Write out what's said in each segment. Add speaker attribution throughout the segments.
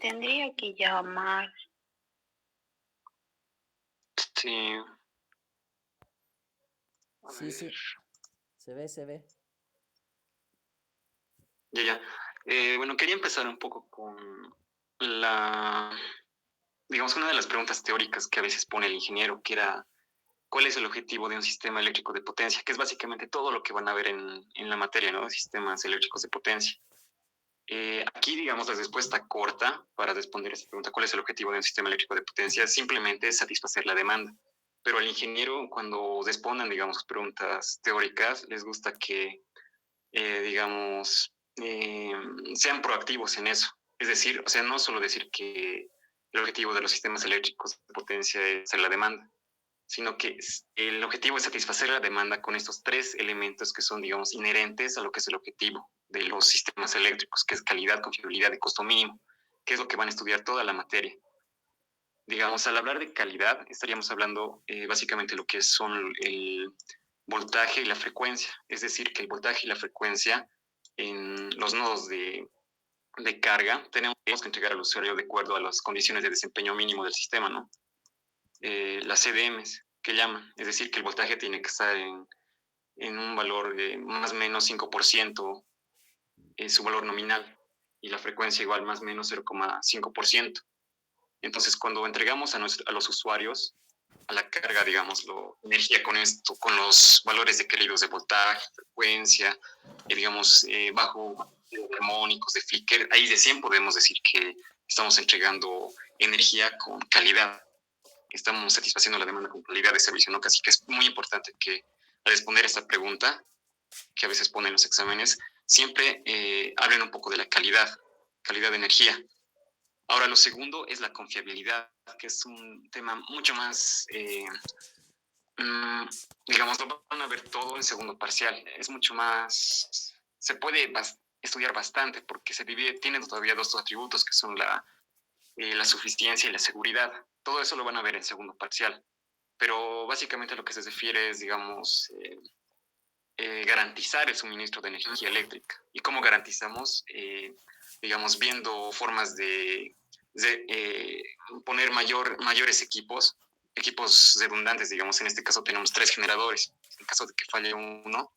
Speaker 1: Tendría que llamar.
Speaker 2: Sí, a
Speaker 3: Sí,
Speaker 2: ver,
Speaker 3: sí, se ve, se ve.
Speaker 2: ya. Bueno, quería empezar un poco con la, digamos, una de las preguntas teóricas que a veces pone el ingeniero, que era, ¿cuál es el objetivo de un sistema eléctrico de potencia? Que es básicamente todo lo que van a ver en la materia, ¿no? Sistemas eléctricos de potencia. Aquí, digamos, la respuesta corta para responder a esta pregunta, ¿cuál es el objetivo de un sistema eléctrico de potencia? Simplemente es satisfacer la demanda. Pero al ingeniero, cuando respondan, digamos, sus preguntas teóricas, les gusta que, digamos, sean proactivos en eso. Es decir, o sea, no solo decir que el objetivo de los sistemas eléctricos de potencia es hacer la demanda, sino que el objetivo es satisfacer la demanda con estos tres elementos que son, digamos, inherentes a lo que es el objetivo de los sistemas eléctricos, que es calidad, confiabilidad y costo mínimo, que es lo que van a estudiar toda la materia. Digamos, al hablar de calidad, estaríamos hablando básicamente lo que son el voltaje y la frecuencia, es decir, que el voltaje y la frecuencia en los nodos de carga tenemos que entregar al usuario de acuerdo a las condiciones de desempeño mínimo del sistema, ¿no? Las CDMs que llaman, es decir, que el voltaje tiene que estar en un valor de más o menos 5%, su valor nominal, y la frecuencia igual más o menos 0,5%. Entonces, cuando entregamos a los usuarios, a la carga, digamos, energía con esto, con los valores requeridos de voltaje, frecuencia, digamos, bajo armónicos de flicker, ahí de 100 podemos decir que estamos entregando energía con calidad, estamos satisfaciendo la demanda con calidad de servicio, ¿no? Así que es muy importante que al responder esta pregunta, que a veces ponen los exámenes, siempre hablen un poco de la calidad de energía. Ahora, lo segundo es la confiabilidad, que es un tema mucho más, digamos, lo van a ver todo en segundo parcial. Es mucho más, se puede estudiar bastante porque se divide, tiene todavía dos atributos que son la suficiencia y la seguridad. Todo eso lo van a ver en segundo parcial. Pero básicamente lo que se refiere es, digamos, garantizar el suministro de energía eléctrica. ¿Y cómo garantizamos? Digamos, viendo formas de poner mayores equipos redundantes, digamos, en este caso tenemos 3 generadores. En caso de que falle uno,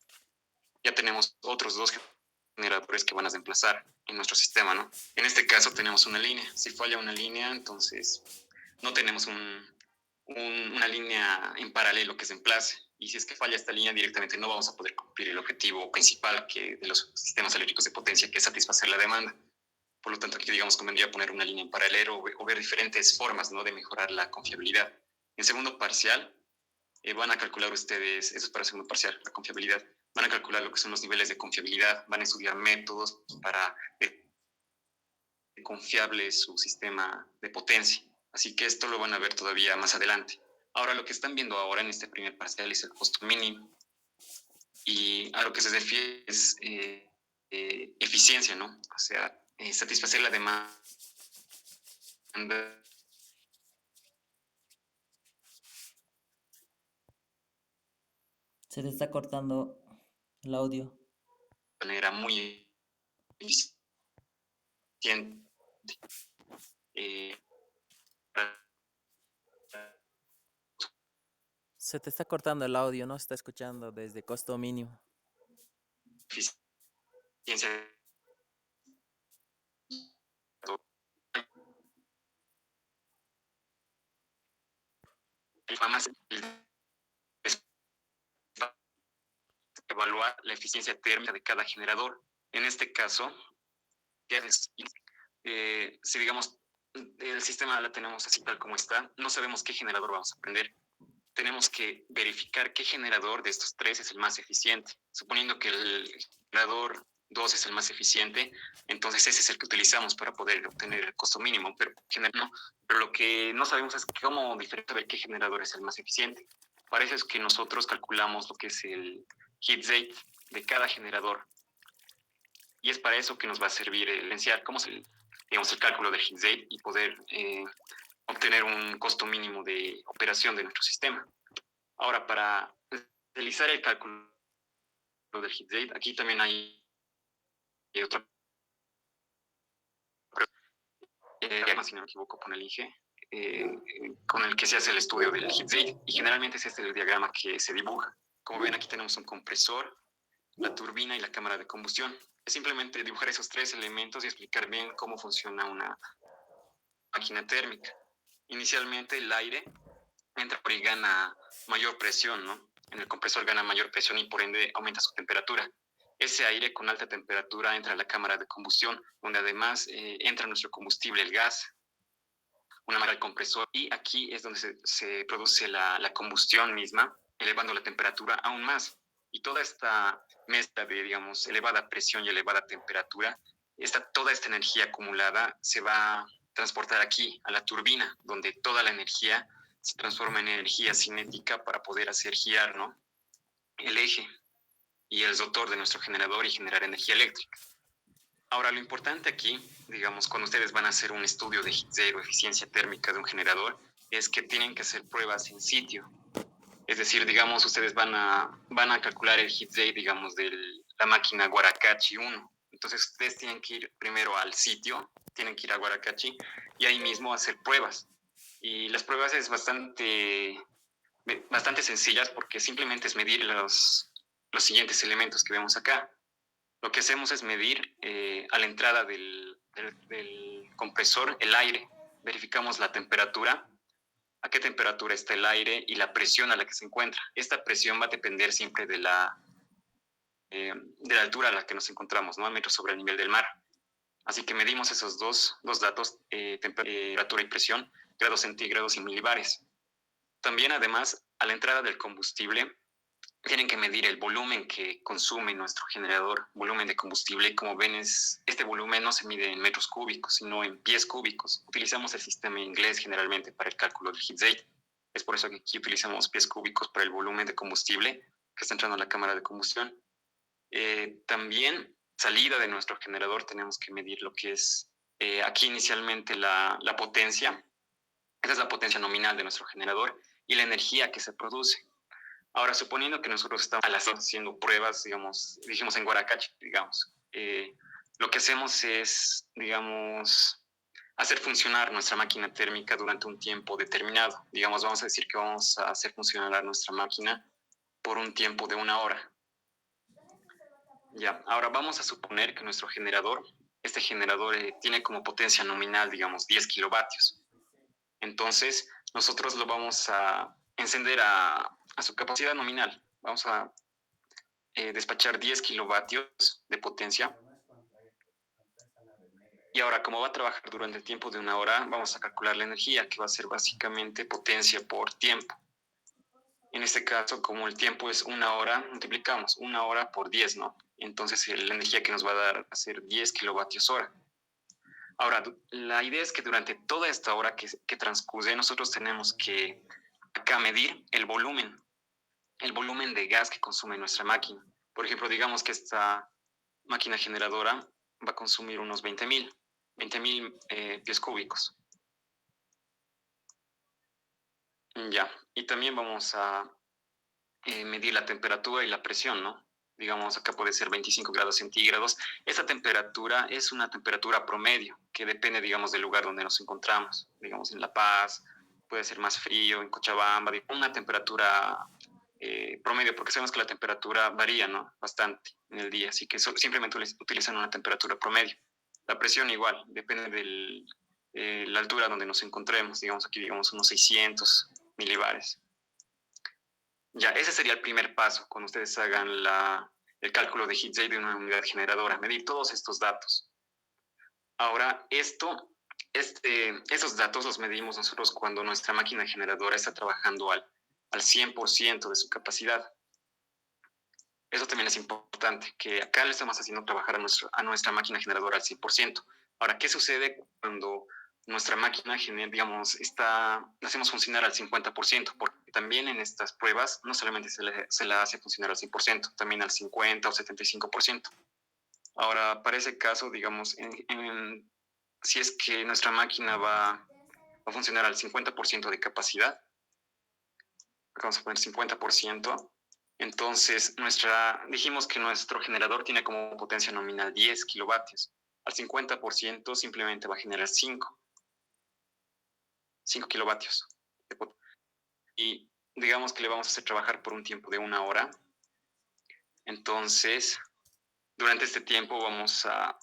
Speaker 2: ya tenemos otros 2 generadores que van a reemplazar en nuestro sistema, ¿no? En este caso tenemos una línea. Si falla una línea, entonces no tenemos una línea en paralelo que se emplace. Y si es que falla esta línea, directamente no vamos a poder cumplir el objetivo principal de los sistemas eléctricos de potencia, que es satisfacer la demanda. Por lo tanto, aquí, digamos, convendría poner una línea en paralelo o ver diferentes formas, ¿no?, de mejorar la confiabilidad. En segundo parcial, van a calcular ustedes, eso es para el segundo parcial, la confiabilidad, van a calcular lo que son los niveles de confiabilidad, van a estudiar métodos para confiable su sistema de potencia. Así que esto lo van a ver todavía más adelante. Ahora, lo que están viendo ahora en este primer parcial es el costo mínimo. Y a lo que se refiere es eficiencia, ¿no? O sea, satisfacer la demanda.
Speaker 3: Se te está cortando el audio.
Speaker 2: De manera muy eficiente. Eh,
Speaker 3: Se te está cortando el audio, no se está escuchando desde costo mínimo.
Speaker 2: eficiencia. Evaluar la eficiencia térmica de cada generador. En este caso, si digamos el sistema la tenemos así tal como está, no sabemos qué generador vamos a prender. Tenemos que verificar qué generador de estos tres es el más eficiente. Suponiendo que el generador 2 es el más eficiente, entonces ese es el que utilizamos para poder obtener el costo mínimo. Pero lo que no sabemos es cómo diferenciar qué generador es el más eficiente. Para eso es que nosotros calculamos lo que es el heat rate de cada generador. Y es para eso que nos va a servir el enunciar cómo es el cálculo del heat rate y poder obtener un costo mínimo de operación de nuestro sistema. Ahora, para realizar el cálculo del heat rate, aquí también hay otra. si no me equivoco, con el INGE, con el que se hace el estudio del heat rate, y generalmente es este el diagrama que se dibuja. Como ven, aquí tenemos un compresor, la turbina y la cámara de combustión. Es simplemente dibujar esos tres elementos y explicar bien cómo funciona una máquina térmica. Inicialmente el aire entra y gana mayor presión, ¿no? En el compresor gana mayor presión y por ende aumenta su temperatura. Ese aire con alta temperatura entra a la cámara de combustión, donde además entra nuestro combustible, el gas, una máquina de compresor, y aquí es donde se produce la combustión misma, elevando la temperatura aún más. Y toda esta mezcla de, digamos, elevada presión y elevada temperatura, toda esta energía acumulada se va a transportar aquí, a la turbina, donde toda la energía se transforma en energía cinética para poder hacer girar, ¿no?, el eje y el rotor de nuestro generador y generar energía eléctrica. Ahora, lo importante aquí, digamos, cuando ustedes van a hacer un estudio de heat rate o eficiencia térmica de un generador, es que tienen que hacer pruebas en sitio. Es decir, digamos, ustedes van a calcular el heat rate, digamos, de la máquina Guaracachi 1. Entonces, ustedes tienen que ir primero al sitio, tienen que ir a Guaracachi y ahí mismo hacer pruebas. Y las pruebas es bastante sencillas porque simplemente es medir los siguientes elementos que vemos acá. Lo que hacemos es medir a la entrada del compresor el aire. Verificamos la temperatura, a qué temperatura está el aire y la presión a la que se encuentra. Esta presión va a depender siempre de la altura a la que nos encontramos, ¿no?, a metros sobre el nivel del mar. Así que medimos esos dos datos, temperatura y presión, grados centígrados y milibares. También, además, a la entrada del combustible, tienen que medir el volumen que consume nuestro generador, volumen de combustible. Como ven, este volumen no se mide en metros cúbicos, sino en pies cúbicos. Utilizamos el sistema inglés generalmente para el cálculo del heat rate. Es por eso que aquí utilizamos pies cúbicos para el volumen de combustible que está entrando a la cámara de combustión. También, salida de nuestro generador, tenemos que medir lo que es aquí inicialmente la potencia. Esa es la potencia nominal de nuestro generador y la energía que se produce. Ahora, suponiendo que nosotros estamos haciendo pruebas, digamos, dijimos en Guaracachi, digamos, lo que hacemos es, digamos, hacer funcionar nuestra máquina térmica durante un tiempo determinado. Digamos, vamos a decir que vamos a hacer funcionar nuestra máquina por un tiempo de 1 hora. Ya, ahora vamos a suponer que nuestro generador, este generador tiene como potencia nominal, digamos, 10 kilovatios. Entonces, nosotros lo vamos a encender a su capacidad nominal. Vamos a despachar 10 kilovatios de potencia. Y ahora, como va a trabajar durante el tiempo de 1 hora, vamos a calcular la energía, que va a ser básicamente potencia por tiempo. En este caso, como el tiempo es 1 hora, multiplicamos 1 hora por 10, ¿no? Entonces, la energía que nos va a dar va a ser 10 kilovatios hora. Ahora, la idea es que durante toda esta hora que transcurre, nosotros tenemos que acá medir el volumen de gas que consume nuestra máquina. Por ejemplo, digamos que esta máquina generadora va a consumir unos 20,000 pies cúbicos. Ya, y también vamos a medir la temperatura y la presión, ¿no? Digamos, acá puede ser 25 grados centígrados. Esta temperatura es una temperatura promedio que depende, digamos, del lugar donde nos encontramos. Digamos, en La Paz, puede ser más frío, en Cochabamba, una temperatura promedio, porque sabemos que la temperatura varía, ¿no?, bastante en el día, así que simplemente utilizan una temperatura promedio. La presión igual, depende de la altura donde nos encontremos. Digamos, aquí digamos unos 600 milibares. Ya, ese sería el primer paso cuando ustedes hagan el cálculo de heat rate de una unidad generadora, medir todos estos datos. Ahora, esos datos los medimos nosotros cuando nuestra máquina generadora está trabajando al 100% de su capacidad. Eso también es importante, que acá le estamos haciendo trabajar a nuestra máquina generadora al 100%. Ahora, ¿qué sucede cuando nuestra máquina, digamos, la hacemos funcionar al 50%? Porque también en estas pruebas no solamente se la hace funcionar al 100%, también al 50 o 75%. Ahora, para ese caso, digamos, si es que nuestra máquina va a funcionar al 50% de capacidad, vamos a poner 50%, entonces dijimos que nuestro generador tiene como potencia nominal 10 kilovatios. Al 50% simplemente va a generar 5. 5 kilovatios. Y digamos que le vamos a hacer trabajar por un tiempo de 1 hora. Entonces, durante este tiempo vamos a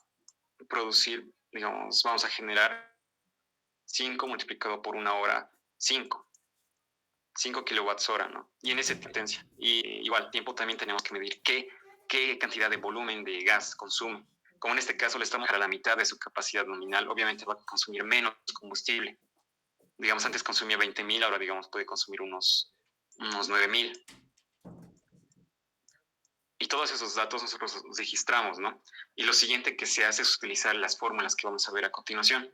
Speaker 2: producir, digamos, vamos a generar 5 multiplicado por 1 hora, 5 kilowatts hora, ¿no? Y en esa potencia. Y igual, tiempo también tenemos que medir qué cantidad de volumen de gas consume. Como en este caso le estamos a la mitad de su capacidad nominal, obviamente va a consumir menos combustible. Digamos, antes consumía 20.000, ahora digamos puede consumir unos 9.000. Y todos esos datos nosotros los registramos, ¿no? Y lo siguiente que se hace es utilizar las fórmulas que vamos a ver a continuación.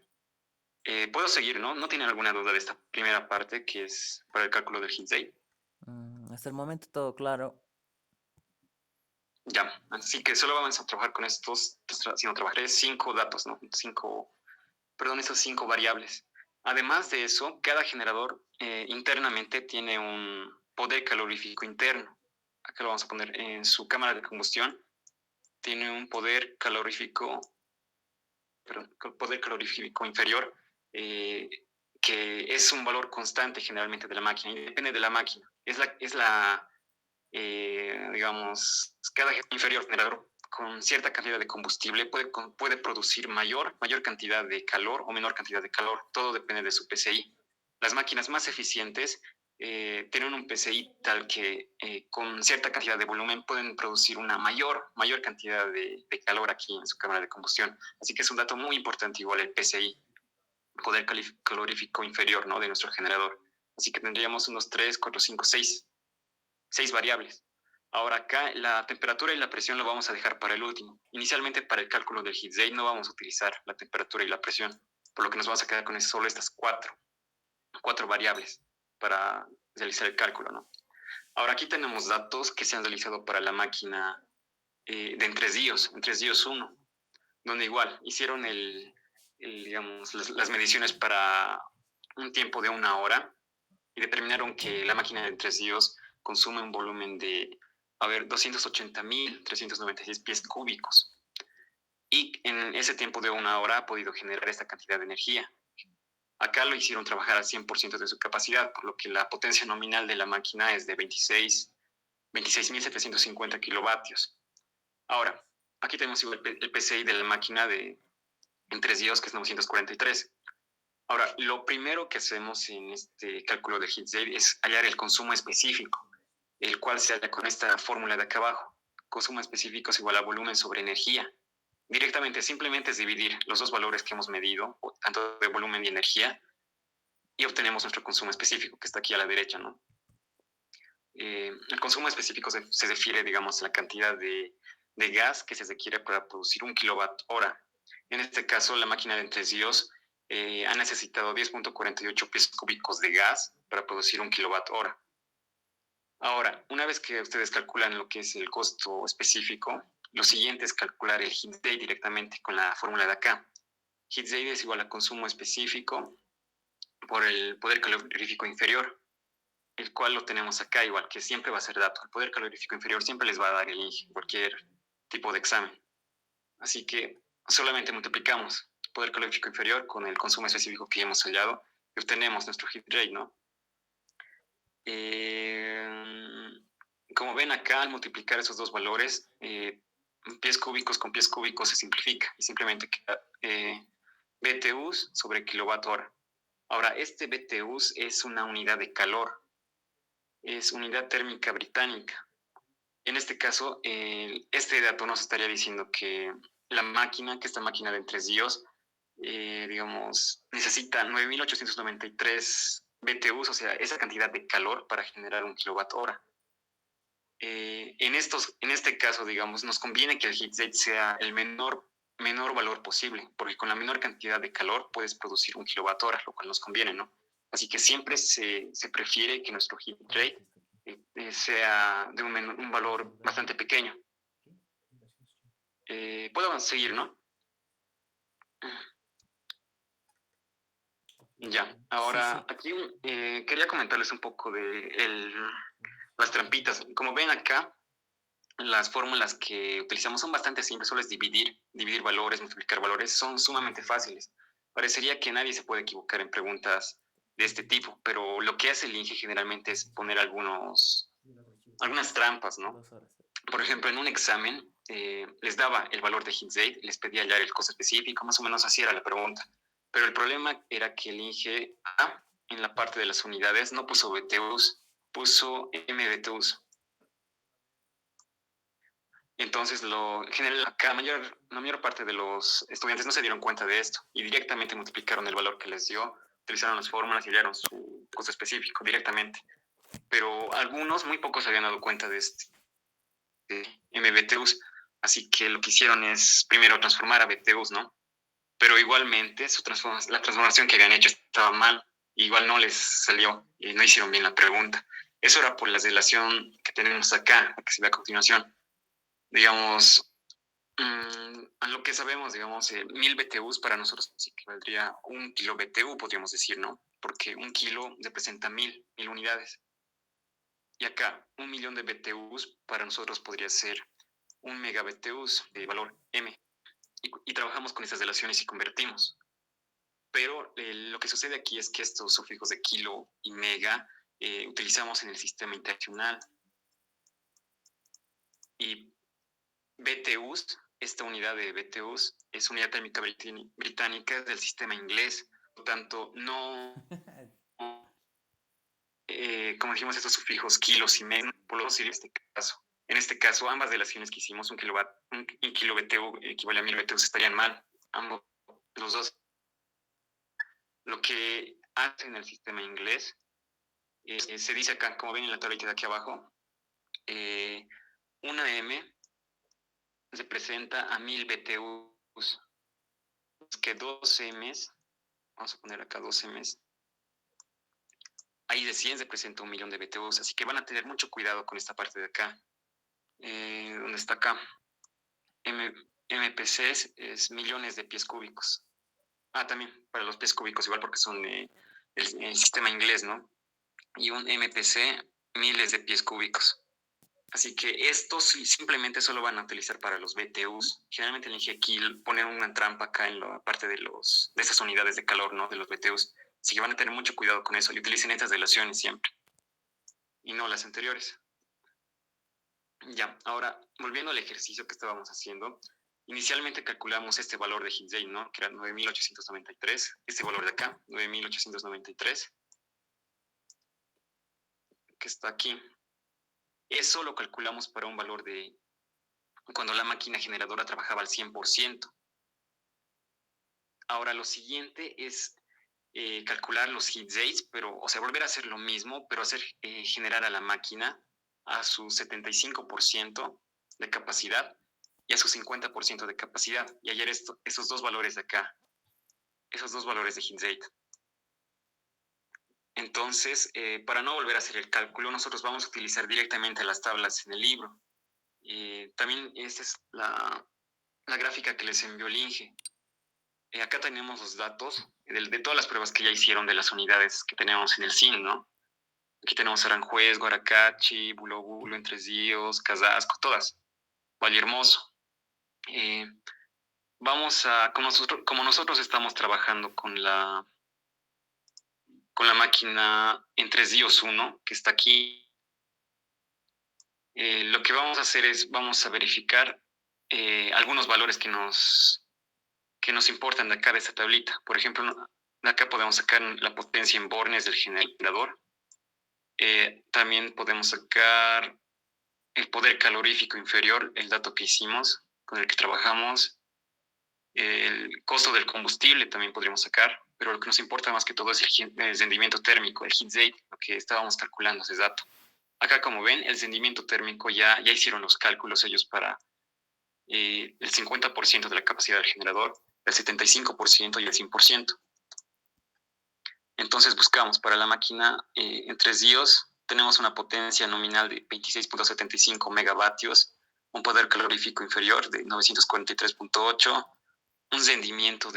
Speaker 2: Puedo seguir, ¿no? ¿No tienen alguna duda de esta primera parte que es para el cálculo del heat rate?
Speaker 3: Hasta el momento todo claro.
Speaker 2: Ya, así que solo vamos a trabajar con sino trabajaré 5 datos, ¿no? Esas 5 variables. Además de eso, cada generador internamente tiene un poder calorífico interno. Acá lo vamos a poner en su cámara de combustión. Tiene un poder calorífico inferior, que es un valor constante generalmente de la máquina, y depende de la máquina. Digamos, cada inferior generador con cierta cantidad de combustible puede producir mayor cantidad de calor o menor cantidad de calor. Todo depende de su PSI. Las máquinas más eficientes tienen un PSI tal que con cierta cantidad de volumen pueden producir una mayor cantidad de calor aquí en su cámara de combustión. Así que es un dato muy importante igual el PSI, poder calorífico inferior, ¿no?, de nuestro generador. Así que tendríamos unos 3, 4, 5, 6 variables. Ahora acá la temperatura y la presión lo vamos a dejar para el último. Inicialmente para el cálculo del heat rate no vamos a utilizar la temperatura y la presión, por lo que nos vamos a quedar con solo estas cuatro variables para realizar el cálculo, ¿no? Ahora aquí tenemos datos que se han realizado para la máquina de Entre Ríos 1, donde igual hicieron digamos, las mediciones para un tiempo de 1 hora y determinaron que la máquina de Entre Ríos consume un volumen de, 280.396 pies cúbicos. Y en ese tiempo de 1 hora ha podido generar esta cantidad de energía. Acá lo hicieron trabajar al 100% de su capacidad, por lo que la potencia nominal de la máquina es de 26.750 kilovatios. Ahora, aquí tenemos el PSI de la máquina de Entre Ríos, que es 943. Ahora, lo primero que hacemos en este cálculo de heat rate es hallar el consumo específico, el cual se halla con esta fórmula de acá abajo. Consumo específico es igual a volumen sobre energía. Directamente, simplemente es dividir los dos valores que hemos medido, tanto de volumen y energía, y obtenemos nuestro consumo específico, que está aquí a la derecha, ¿no? El consumo específico se refiere, digamos, a la cantidad de gas que se requiere para producir 1 kilowatt hora. En este caso, la máquina de Entre Ríos ha necesitado 10.48 pies cúbicos de gas para producir 1 kilowatt hora. Ahora, una vez que ustedes calculan lo que es el costo específico, lo siguiente es calcular el heat rate directamente con la fórmula de acá. Heat rate es igual a consumo específico por el poder calorífico inferior, el cual lo tenemos acá igual, que siempre va a ser dato. El poder calorífico inferior siempre les va a dar el INGE en cualquier tipo de examen. Así que solamente multiplicamos el poder calorífico inferior con el consumo específico que hemos hallado y obtenemos nuestro heat rate, ¿no? Como ven acá, al multiplicar esos dos valores, pies cúbicos con pies cúbicos se simplifica y simplemente queda BTUs sobre kilowatt hora. Ahora, este BTUs es una unidad de calor, es unidad térmica británica. En este caso, este dato nos estaría diciendo que esta máquina de Entre Ríos, digamos, necesita 9.893 BTUs, o sea, esa cantidad de calor para generar 1 kilowatt hora. En este caso, digamos, nos conviene que el heat rate sea el menor valor posible, porque con la menor cantidad de calor puedes producir 1 kilowatt hora, lo cual nos conviene, ¿no? Así que siempre se prefiere que nuestro heat rate sea de un valor bastante pequeño. Puedo seguir, ¿no? Ya, ahora
Speaker 3: Sí.
Speaker 2: aquí quería comentarles un poco de las trampitas. Como ven acá, las fórmulas que utilizamos son bastante simples, solo es dividir valores, multiplicar valores, son sumamente fáciles. Parecería que nadie se puede equivocar en preguntas de este tipo, pero lo que hace el INGE generalmente es poner algunas trampas, ¿no? Por ejemplo, en un examen les daba el valor de Hit-Z, les pedía hallar el costo específico, más o menos así era la pregunta. Pero el problema era que el INGE, en la parte de las unidades, no puso BTUs, puso MBTUs. Entonces, la mayor parte de los estudiantes no se dieron cuenta de esto y directamente multiplicaron el valor que les dio, utilizaron las fórmulas y hallaron su costo específico directamente. Pero algunos, muy pocos, se habían dado cuenta de este MBTUs, así que lo que hicieron es primero transformar a BTUs, ¿no? Pero igualmente la transformación que habían hecho estaba mal, igual no les salió y no hicieron bien la pregunta. Eso era por la relación que tenemos acá, que se ve a continuación. Digamos, a lo que sabemos, digamos, 1000 BTUs para nosotros sí que valdría 1 kilo BTU, podríamos decir, ¿no? Porque 1 kilo representa 1000 unidades. Y acá, 1 millón de BTUs para nosotros podría ser 1 megabTUs de valor M. Y trabajamos con estas relaciones y convertimos. Pero lo que sucede aquí es que estos sufijos de kilo y mega utilizamos en el sistema internacional. Y BTUs, esta unidad de BTUs, es unidad térmica británica del sistema inglés. Por lo tanto, no, como dijimos, estos sufijos kilos y mega, por lo posible en este caso. En este caso, ambas relaciones que hicimos, un kilo BTU equivale a 1000 BTUs, estarían mal, ambos, los dos. Lo que hace en el sistema inglés, se dice acá, como ven en la tablita de aquí abajo, una M representa a 1000 BTUs, que 2 M's, vamos a poner acá 2 M's, ahí de 100 representa 1 millón de BTUs, así que van a tener mucho cuidado con esta parte de acá. ¿Dónde está acá? MPC es millones de pies cúbicos. También para los pies cúbicos, igual porque son el sistema inglés, ¿no? Y un MPC, miles de pies cúbicos. Así que estos simplemente solo van a utilizar para los BTUs. Generalmente el INGE aquí pone una trampa acá en la parte de esas unidades de calor, ¿no? De los BTUs. Así que van a tener mucho cuidado con eso y utilicen estas relaciones siempre. Y no las anteriores. Ya, ahora, volviendo al ejercicio que estábamos haciendo, inicialmente calculamos este valor de Hit-Z, ¿no? Que era 9.893. Este valor de acá, 9.893, que está aquí. Eso lo calculamos para un valor de cuando la máquina generadora trabajaba al 100%. Ahora lo siguiente es calcular los Hit-Zates, pero, o sea, volver a hacer lo mismo, pero hacer generar a la máquina a su 75% de capacidad y a su 50% de capacidad. Y hallar esos dos valores de acá, esos dos valores de Hit-Zate. Entonces, para no volver a hacer el cálculo, nosotros vamos a utilizar directamente las tablas en el libro. También esta es la gráfica que les envió el INGE. Acá tenemos los datos de todas las pruebas que ya hicieron de las unidades que tenemos en el CIN, ¿no? Aquí tenemos Aranjuez, Guaracachi, Bulo Bulo, Entre Ríos, Casasco, todas. Vallehermoso. Como nosotros estamos trabajando con la máquina Entre Ríos 1, que está aquí, lo que vamos a hacer es, vamos a verificar algunos valores que nos importan de acá de esta tablita. Por ejemplo, de acá podemos sacar la potencia en bornes del generador. También podemos sacar el poder calorífico inferior, el dato que hicimos, con el que trabajamos. El costo del combustible también podríamos sacar, pero lo que nos importa más que todo es el rendimiento térmico, el Hit-Zate, lo que estábamos calculando, ese dato. Acá, como ven, el rendimiento térmico ya hicieron los cálculos ellos para el 50% de la capacidad del generador, el 75% y el 100%. Entonces buscamos para la máquina en 3 días, tenemos una potencia nominal de 26.75 megavatios, un poder calorífico inferior de 943.8, un rendimiento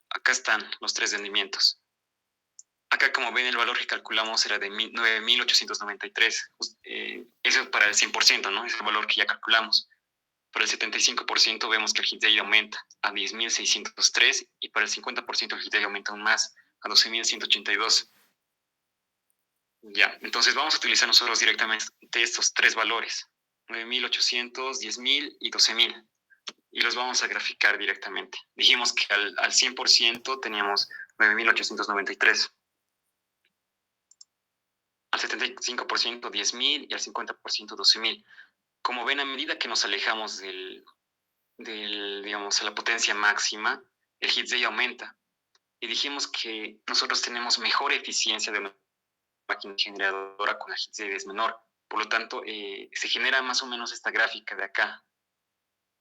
Speaker 2: acá están los 3 rendimientos. Acá, como ven, el valor que calculamos era de 9.893. Eso es para el 100%, ¿no? Es el valor que ya calculamos. Para el 75% vemos que el Hit-Zate aumenta a 10.603 y para el 50% el Hit-Zate aumenta aún más a 12.182. Ya, entonces vamos a utilizar nosotros directamente estos tres valores, 9.800, 10.000 y 12.000. Y los vamos a graficar directamente. Dijimos que al 100% teníamos 9.893. Al 75%, 10.000 y al 50%, 12.000. Como ven, a medida que nos alejamos digamos, a la potencia máxima, el Higgs aumenta. Y dijimos que nosotros tenemos mejor eficiencia de una máquina generadora con la Higgs es menor. Por lo tanto, se genera más o menos esta gráfica de acá.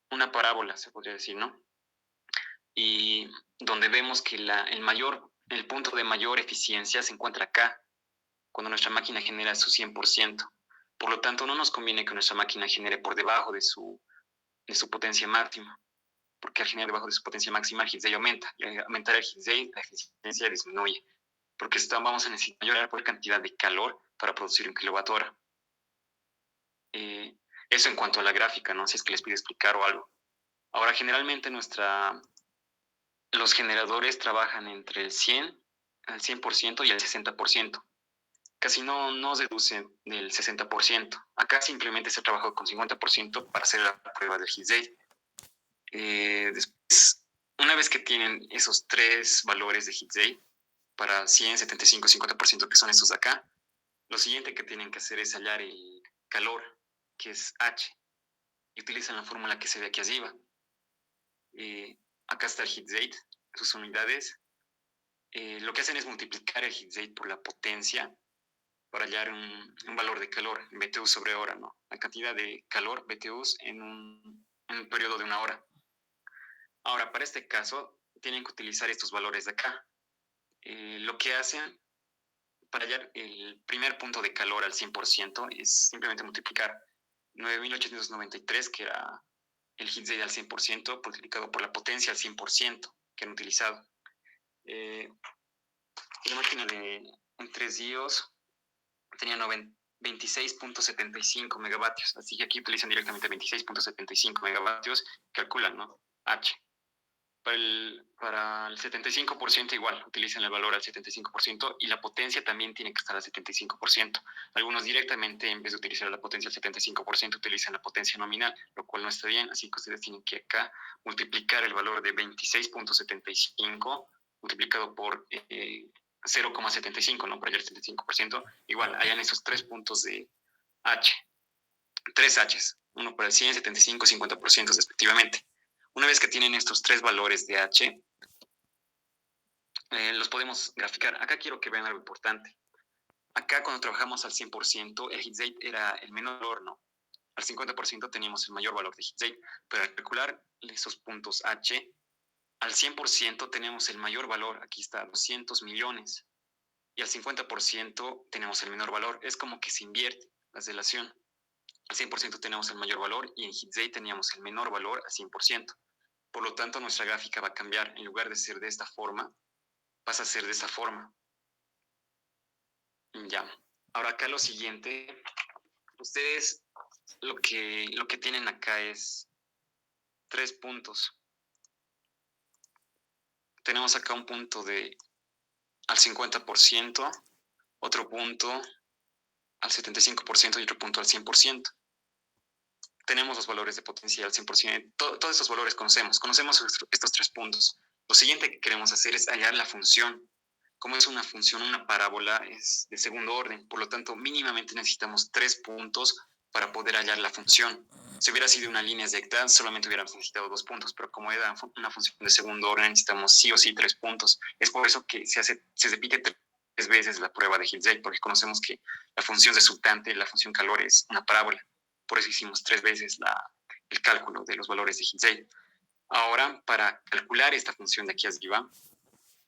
Speaker 2: Una parábola, se podría decir, ¿no? Y donde vemos que el punto de mayor eficiencia se encuentra acá, cuando nuestra máquina genera su 100%. Por lo tanto, no nos conviene que nuestra máquina genere por debajo de su potencia máxima, porque al generar debajo de su potencia máxima, el heat day aumenta, y al aumentar el heat day, la eficiencia disminuye, porque vamos a necesitar mayor por cantidad de calor para producir 1 kWh. Eso en cuanto a la gráfica, ¿no? Si es que les pido explicar o algo. Ahora, generalmente los generadores trabajan entre el 100% y el 60%. Casi no deducen del 60%. Acá simplemente se ha trabajado con 50% para hacer la prueba del heat day. Después, una vez que tienen esos tres valores de heat day, para 100, 75, 50%, que son estos de acá, lo siguiente que tienen que hacer es hallar el calor, que es H, y utilizan la fórmula que se ve aquí arriba. Acá está el heat day, sus unidades. Lo que hacen es multiplicar el heat day por la potencia para hallar un valor de calor, BTU sobre hora, ¿no? La cantidad de calor, BTUs, en un periodo de 1 hora. Ahora, para este caso, tienen que utilizar estos valores de acá. Lo que hacen para hallar el primer punto de calor al 100% es simplemente multiplicar 9.893, que era el heat day al 100%, multiplicado por la potencia al 100% que han utilizado. La máquina en 3 días tenía 26.75 megavatios, así que aquí utilizan directamente 26.75 megavatios, calculan, ¿no? H. Para el 75% igual, utilizan el valor al 75% y la potencia también tiene que estar al 75%. Algunos directamente, en vez de utilizar la potencia al 75%, utilizan la potencia nominal, lo cual no está bien, así que ustedes tienen que acá multiplicar el valor de 26.75 multiplicado por 0,75, ¿no? Para hallar el 75%. Igual, hayan esos tres puntos de H, tres Hs, uno para el 100, 75 y 50% respectivamente. Una vez que tienen estos tres valores de H, los podemos graficar. Acá quiero que vean algo importante. Acá cuando trabajamos al 100%, el heat rate era el menor valor, ¿no? Al 50% teníamos el mayor valor de heat rate, pero al calcular esos puntos H, al 100% tenemos el mayor valor, aquí está, 200 millones, y al 50% tenemos el menor valor. Es como que se invierte la relación. Al 100% tenemos el mayor valor y en heat rate teníamos el menor valor al 100%. Por lo tanto, nuestra gráfica va a cambiar. En lugar de ser de esta forma, pasa a ser de esta forma. Ya. Ahora acá lo siguiente. Ustedes lo que tienen acá es 3 puntos. Tenemos acá un punto al 50%, otro punto al 75% y otro punto al 100%. Tenemos los valores de potencia al 100%. Todos estos valores conocemos estos 3 puntos. Lo siguiente que queremos hacer es hallar la función. Como es una función, una parábola, es de segundo orden. Por lo tanto, mínimamente necesitamos 3 puntos para poder hallar la función. Si hubiera sido una línea recta, solamente hubiéramos necesitado 2 puntos, pero como era una función de segundo orden, necesitamos sí o sí 3 puntos. Es por eso que se repite 3 veces la prueba de Higgs, porque conocemos que la función resultante, la función calor, es una parábola. Por eso hicimos 3 veces el cálculo de los valores de Higgs. Ahora, para calcular esta función de aquí arriba,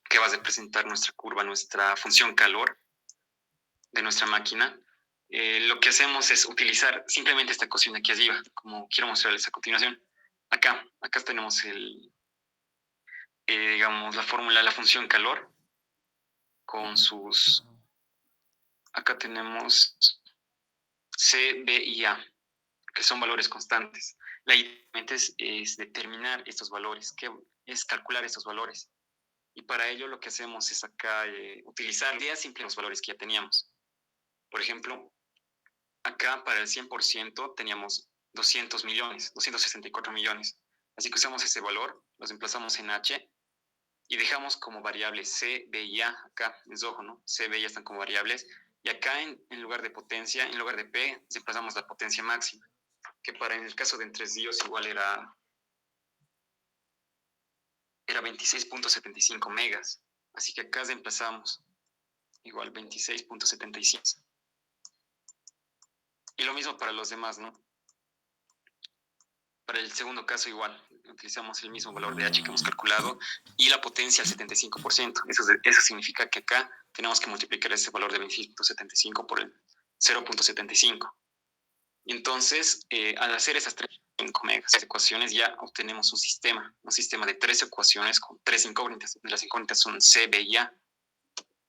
Speaker 2: que va a representar nuestra curva, nuestra función calor de nuestra máquina, lo que hacemos es utilizar simplemente esta ecuación de aquí arriba, como quiero mostrarles a continuación. Acá tenemos digamos, la fórmula, la función calor, con acá tenemos C, B y A, que son valores constantes. La idea es determinar estos valores, que es calcular estos valores. Y para ello lo que hacemos es acá utilizar simplemente los valores que ya teníamos. Por ejemplo, acá para el 100% teníamos 200 millones, 264 millones. Así que usamos ese valor, los emplazamos en H y dejamos como variable C, B y A. Acá es ojo, ¿no? C, B y A están como variables. Y acá en lugar de potencia, en lugar de P, desplazamos la potencia máxima, que para en el caso de entre días igual era 26.75 megas. Así que acá desplazamos igual 26.75. Y lo mismo para los demás, ¿no? Para el segundo caso igual, utilizamos el mismo valor de H que hemos calculado y la potencia al 75%. Eso significa que acá tenemos que multiplicar ese valor de 26.75 por el 0.75. Y entonces, al hacer esas 5 megas ecuaciones, ya obtenemos un sistema de 3 ecuaciones con 3 incógnitas. Las incógnitas son C, B y A.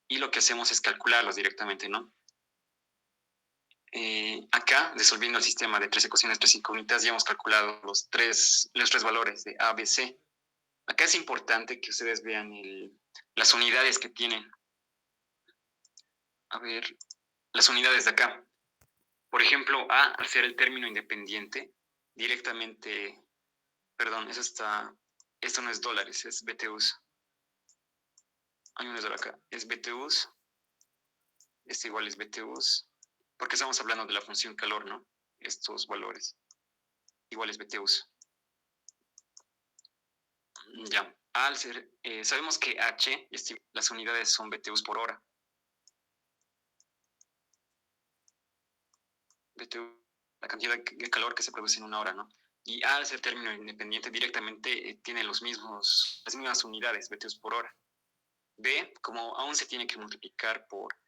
Speaker 2: Y lo que hacemos es calcularlos directamente, ¿no? Acá, resolviendo el sistema de 3 ecuaciones, 3 incógnitas, ya hemos calculado los tres valores de A, B, C. Acá es importante que ustedes vean las unidades que tienen. A ver, las unidades de acá. Por ejemplo, A, al ser el término independiente, directamente, perdón, esto no es dólares, es BTUs. Hay un error acá, es BTUs, este igual es BTUs, porque estamos hablando de la función calor, ¿no? Estos valores, igual es BTUs. Ya, sabemos que H, las unidades son BTUs por hora. BTU, la cantidad de calor que se produce en una hora, ¿no? Y A, al ser término independiente, directamente tiene las mismas unidades, BTUs por hora. B, como aún se tiene que multiplicar por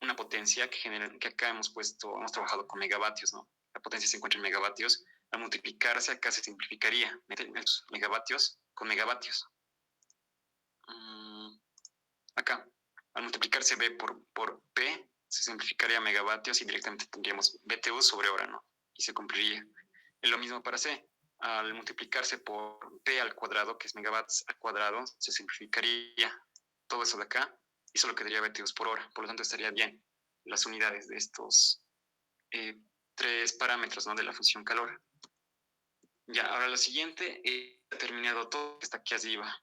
Speaker 2: una potencia que acá hemos trabajado con megavatios, ¿no? La potencia se encuentra en megavatios. Al multiplicarse acá se simplificaría, megavatios con megavatios. Acá, al multiplicarse B por P, se simplificaría megavatios y directamente tendríamos BTU sobre hora, ¿no? Y se cumpliría. Es lo mismo para C. Al multiplicarse por P al cuadrado, que es megawatts al cuadrado, se simplificaría todo eso de acá y solo quedaría BTUs por hora. Por lo tanto, estaría bien las unidades de estos 3 parámetros, ¿no? De la función calor. Ya, ahora lo siguiente, he terminado todo que está aquí arriba.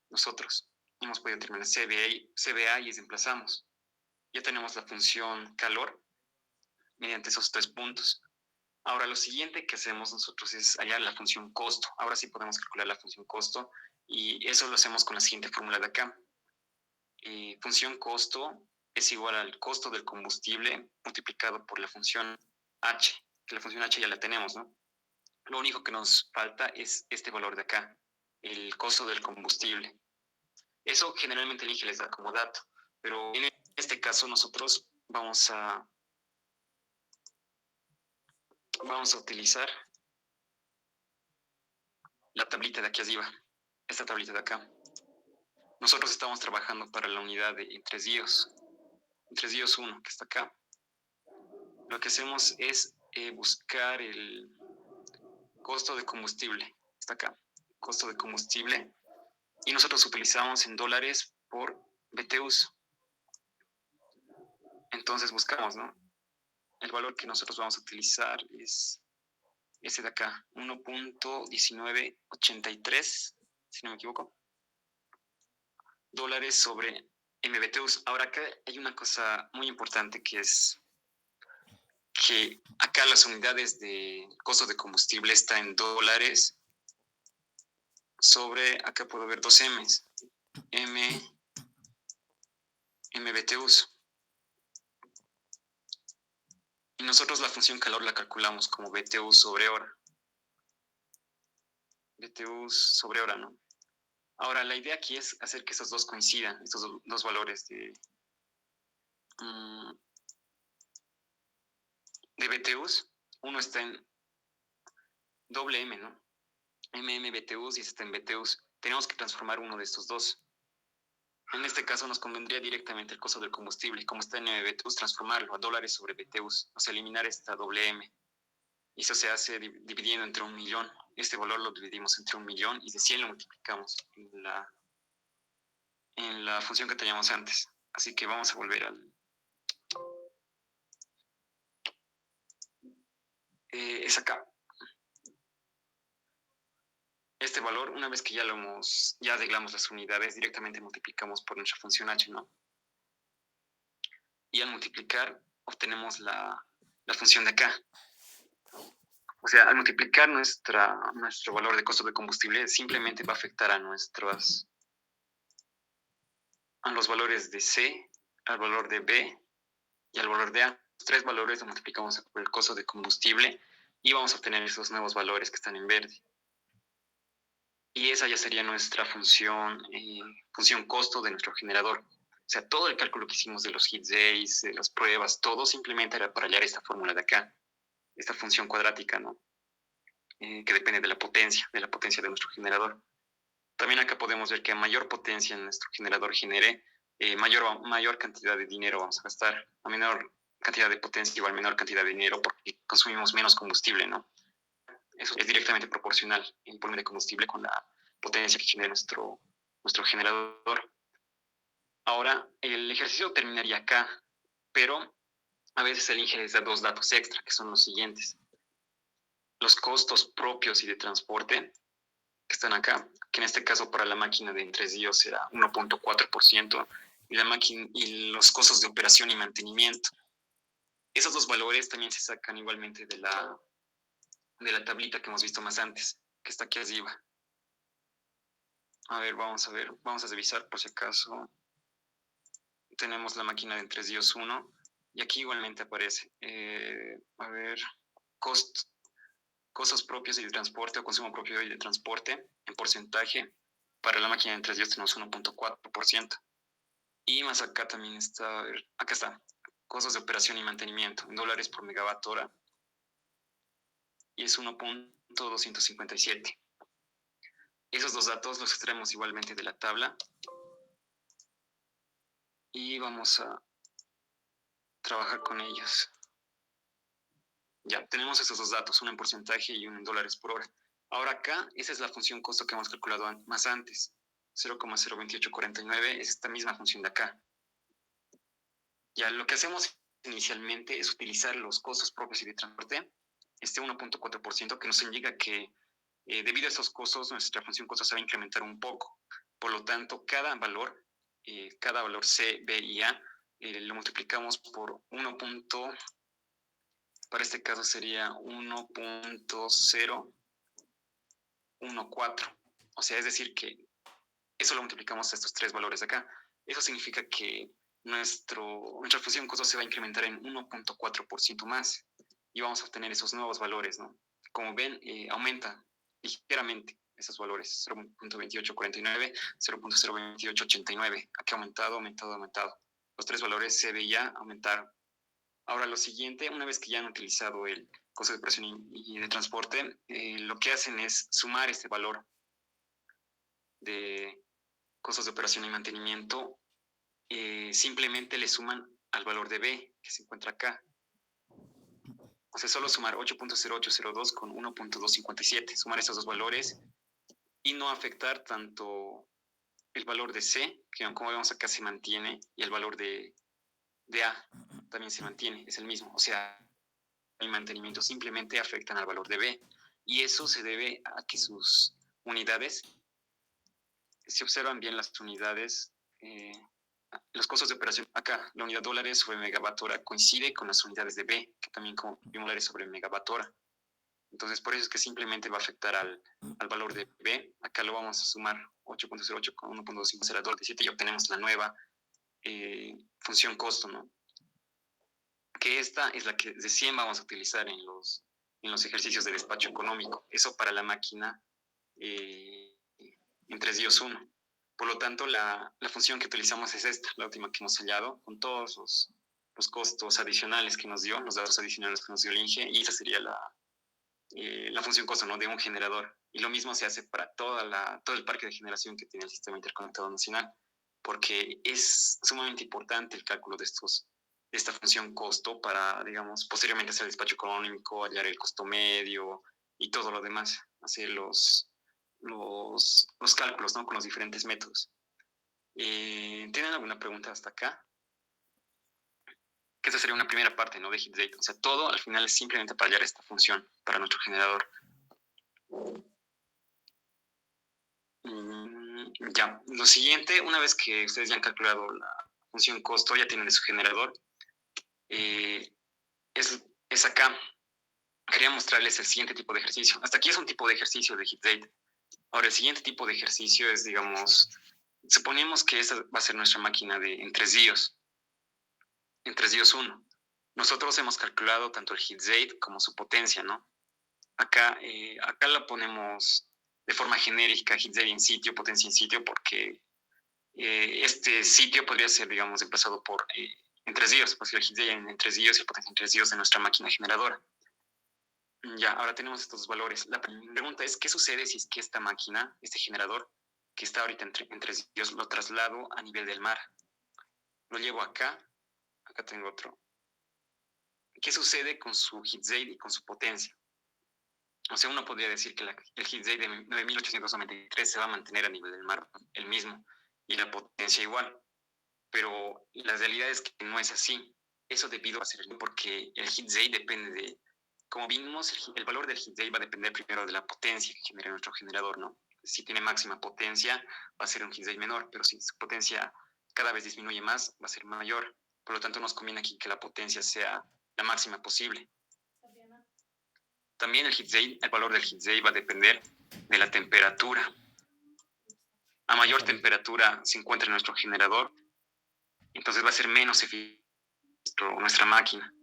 Speaker 2: Nosotros hemos podido terminar CBA y desplazamos. Ya tenemos la función calor mediante esos 3 puntos. Ahora lo siguiente que hacemos nosotros es hallar la función costo. Ahora sí podemos calcular la función costo y eso lo hacemos con la siguiente fórmula de acá. Función costo es igual al costo del combustible multiplicado por la función H, que la función H ya la tenemos, ¿no? Lo único que nos falta es este valor de acá, el costo del combustible. Eso generalmente el INGE les da como dato, pero en este caso nosotros vamos a utilizar la tablita de aquí arriba, esta tablita de acá. Nosotros estamos trabajando para la unidad de entre días 1, que está acá. Lo que hacemos es buscar el costo de combustible, está acá, costo de combustible, y nosotros utilizamos en dólares por BTUs. Entonces buscamos, ¿no? El valor que nosotros vamos a utilizar es este de acá, 1.1983, si no me equivoco, dólares sobre MBTUs. Ahora acá hay una cosa muy importante que es que acá las unidades de costo de combustible está en dólares sobre, acá puedo ver 2 M's, MBTUs. Y nosotros la función calor la calculamos como BTU sobre hora. BTU sobre hora, ¿no? Ahora, la idea aquí es hacer que esos dos coincidan, estos dos valores de BTUs. Uno está en doble M, ¿no? BTUs y este está en BTUs. Tenemos que transformar uno de estos dos. En este caso nos convendría directamente el costo del combustible. Como está en MBTUs, transformarlo a dólares sobre BTUs. O sea, eliminar esta doble M. Y eso se hace dividiendo entre 1.000.000. Este valor lo dividimos entre 1.000.000 y de 100 lo multiplicamos en la función que teníamos antes. Así que vamos a volver al es acá. Este valor, una vez que ya arreglamos las unidades, directamente multiplicamos por nuestra función h, ¿no? Y al multiplicar, obtenemos la función de acá. O sea, al multiplicar nuestro valor de costo de combustible, simplemente va a afectar a los valores de C, al valor de B y al valor de A. Los tres valores los multiplicamos por el costo de combustible y vamos a obtener esos nuevos valores que están en verde. Y esa ya sería nuestra función costo de nuestro generador. O sea, todo el cálculo que hicimos de los hit days, de las pruebas, todo simplemente era para hallar esta fórmula de acá, esta función cuadrática, ¿no? Que depende de la potencia de nuestro generador. También acá podemos ver que a mayor potencia nuestro generador genere, mayor cantidad de dinero vamos a gastar. A menor cantidad de potencia igual menor cantidad de dinero porque consumimos menos combustible, ¿no? Eso es directamente proporcional el volumen de combustible con la potencia que genera nuestro generador. Ahora, el ejercicio terminaría acá, pero a veces el INGE les da dos datos extra, que son los siguientes. Los costos propios y de transporte, que están acá, que en este caso para la máquina de entresíos será 1.4%, y los costos de operación y mantenimiento. Esos dos valores también se sacan igualmente de la tablita que hemos visto más antes, que está aquí arriba. A ver, vamos a revisar por si acaso. Tenemos la máquina de entresíos 1, y aquí igualmente aparece, a ver, costos propios y de transporte o consumo propio y de transporte en porcentaje. Para la máquina de entresíos tenemos 1.4%. Y más acá también está, a ver, acá está, costos de operación y mantenimiento en dólares por megawatt hora. Y es 1.257. Esos dos datos los extraemos igualmente de la tabla. Y vamos a trabajar con ellos. Ya, tenemos esos dos datos, uno en porcentaje y uno en dólares por hora. Ahora acá, esa es la función costo que hemos calculado más antes. 0,02849 es esta misma función de acá. Ya, lo que hacemos inicialmente es utilizar los costos propios y de transporte, este 1.4%, que nos indica que debido a estos costos, nuestra función costo se va a incrementar un poco. Por lo tanto, cada valor C, B y A, lo multiplicamos por 1. Para este caso sería 1.014. O sea, es decir que eso lo multiplicamos a estos tres valores de acá. Eso significa que nuestra función costo se va a incrementar en 1.4% más y vamos a obtener esos nuevos valores, ¿no? Como ven, aumenta ligeramente esos valores, 0.2849, 0.02889. Aquí ha aumentado. Los tres valores C, B y A aumentaron. Ahora, lo siguiente, una vez que ya han utilizado el costo de operación y de transporte, lo que hacen es sumar este valor de costos de operación y mantenimiento, simplemente le suman al valor de B, que se encuentra acá. O sea, solo sumar 8.0802 con 1.257, sumar estos dos valores y no afectar tanto el valor de C, que como vemos acá se mantiene, y el valor de A también se mantiene, es el mismo. O sea, el mantenimiento simplemente afectan al valor de B. Y eso se debe a que sus unidades, si observan bien las unidades, los costos de operación acá, la unidad dólares sobre megawatt hora coincide con las unidades de B, que también con dólares sobre megawatt hora. Entonces, por eso es que simplemente va a afectar al valor de B. Acá lo vamos a sumar 8.08 con 1.257 y obtenemos la nueva función costo, ¿no? Que esta es la que recién vamos a utilizar en los ejercicios de despacho económico. Eso para la máquina en 3 dios 1. Por lo tanto, la función que utilizamos es esta, la última que hemos hallado, con todos los costos adicionales que nos dio, los datos adicionales que nos dio el INGE, y esa sería la función costo, ¿no?, de un generador. Y lo mismo se hace para todo el parque de generación que tiene el Sistema Interconectado Nacional, porque es sumamente importante el cálculo de esta función costo para, digamos, posteriormente hacer el despacho económico, hallar el costo medio y todo lo demás, hacer los cálculos, ¿no?, con los diferentes métodos. ¿Tienen alguna pregunta hasta acá? que esa sería una primera parte, ¿no? De HeatZ. O sea, todo al final es simplemente para hallar esta función para nuestro generador. Ya, lo siguiente, una vez que ustedes ya han calculado la función costo, ya tienen de su generador, es acá. Quería mostrarles el siguiente tipo de ejercicio. Hasta aquí es un tipo de ejercicio de HeatZ. Ahora, el siguiente tipo de ejercicio es, digamos, suponemos que esta va a ser nuestra máquina en 3 en 3 Nosotros hemos calculado tanto el HeatZ como su potencia, ¿no? Acá la ponemos de forma genérica, HeatZ en sitio, potencia en sitio, porque este sitio podría ser, digamos, emplazado por en 3 pues el HeatZ en 3 y el potencia en 3 de nuestra máquina generadora. Ya, ahora tenemos estos valores. La pregunta es, ¿qué sucede si es que esta máquina, este generador, que está ahorita en 3 lo traslado a nivel del mar? Lo llevo acá tengo otro. ¿Qué sucede con su HeatZ y con su potencia? O sea, uno podría decir que el HeatZ de 9893 se va a mantener a nivel del mar, el mismo, y la potencia igual. Pero la realidad es que no es así. Eso debido a ser porque el HeatZ depende de, como vimos, el valor del HeatZ va a depender primero de la potencia que genera nuestro generador, ¿no? Si tiene máxima potencia, va a ser un HeatZ menor, pero si su potencia cada vez disminuye más, va a ser mayor. Por lo tanto, nos conviene aquí que la potencia sea la máxima posible. También el valor del HeatZ va a depender de la temperatura. A mayor temperatura se encuentra nuestro generador, entonces va a ser menos eficiente nuestra máquina.